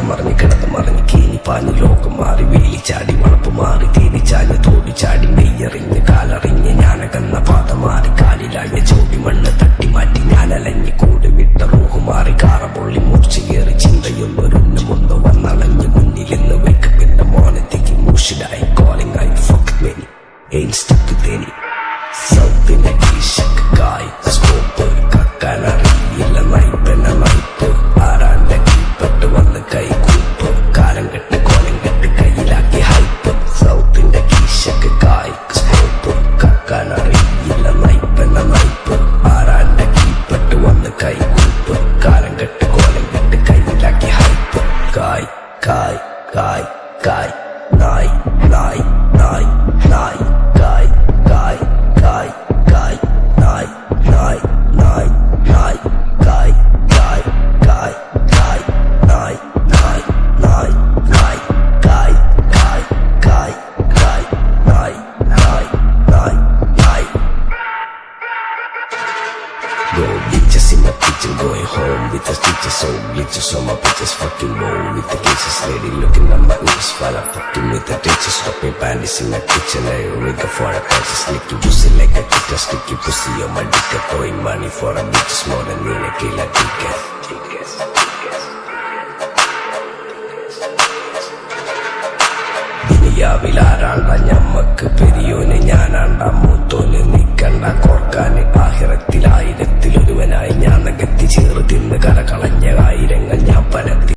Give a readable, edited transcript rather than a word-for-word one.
മറഞ്ഞ് കിടന്ന് മറിഞ്ഞ് കീനി പാഞ്ഞ് ലോകം മാറി വേലി ചാടി വളപ്പ് മാറി തേനി ചാഞ്ഞ് തോടി ചാടി നെയ്യറിഞ്ഞ് കാലറിഞ്ഞ് ഞാനകന്ന പാത മാറി കാലിലായ ചോടി മണ്ണ് തട്ടി മാറ്റി ഞാനലഞ്ഞ് കൂടി വിട്ട റൂഹ് മാറി കാറ പൊള്ളി മൂർച്ചയേറി ചിന്തയൊന്നൊരുന്നുമൊന്ന് വന്നളഞ്ഞ് മുന്നിലിന്ന് വെക്കപ്പിന്റെ മോനത്തേക്ക് മൂഷിലായി കോളിംഗ് ആയി fuck many ain't stuck with any സൗത്തിനെ കീശക്കായി സ്കോപ്പ് കക്കാനറിയില്ല നൈപ്പന നൈപ്പ് ആരാന്റെ കീപ്പട്ട് വന്ന് കൈകൂപ്പ് കാലം കെട്ട് കോലം കെട്ട് കയ്യിലാക്കി ഹൈപ്പ് സൗത്തിന്റെ കീശക്കായി സ്കോപ്പ് കക്കാനറിയില്ല നൈപ്പന നൈപ്പ് ആരാന്റെ കീപ്പട്ട് വന്ന് കൈകൂപ്പ് കാലം കെട്ട് കോലം കെട്ട് കയ്യിലാക്കി ഹൈപ്പ് കായ് കായ് കായ് കായ് നായ് നായ് നായ് നായ് കായ് കായ് കായ് കായ് നായ് നായ് നായ് നായ് കായ് കായ് കായ് കായ് നായ് നായ് നായ് നായ് കായ് കായ് കായ് കായ് നായ് നായ് നായ് നായ്. Go bitches in my kitchen, going home with the stitches, so bleachers on my bitches, fucking low with the cases, lady looking at my nips while I'm fucking with the ditches, dropping panties in my kitchen, I rig for a purchase, sneaky pussy like a kicker, sticky pussy on my dick, throwing money for a bitches more than me, like a ticket. ദുനിയാവിലാരാണ്ട ഞമ്മക്ക് പെരിയോന് ഞാനാണ്ട മൂത്തോന് നിക്കണ്ട കോർക്കാന് ആഹിറത്തിൽ 1000-ൽ ഒരുവനായി ഞാൻ നകത്തി ചേർത്തിന്ന് കരകളഞ്ഞ ആയിരങ്ങൾ ഞാൻ പരത്തി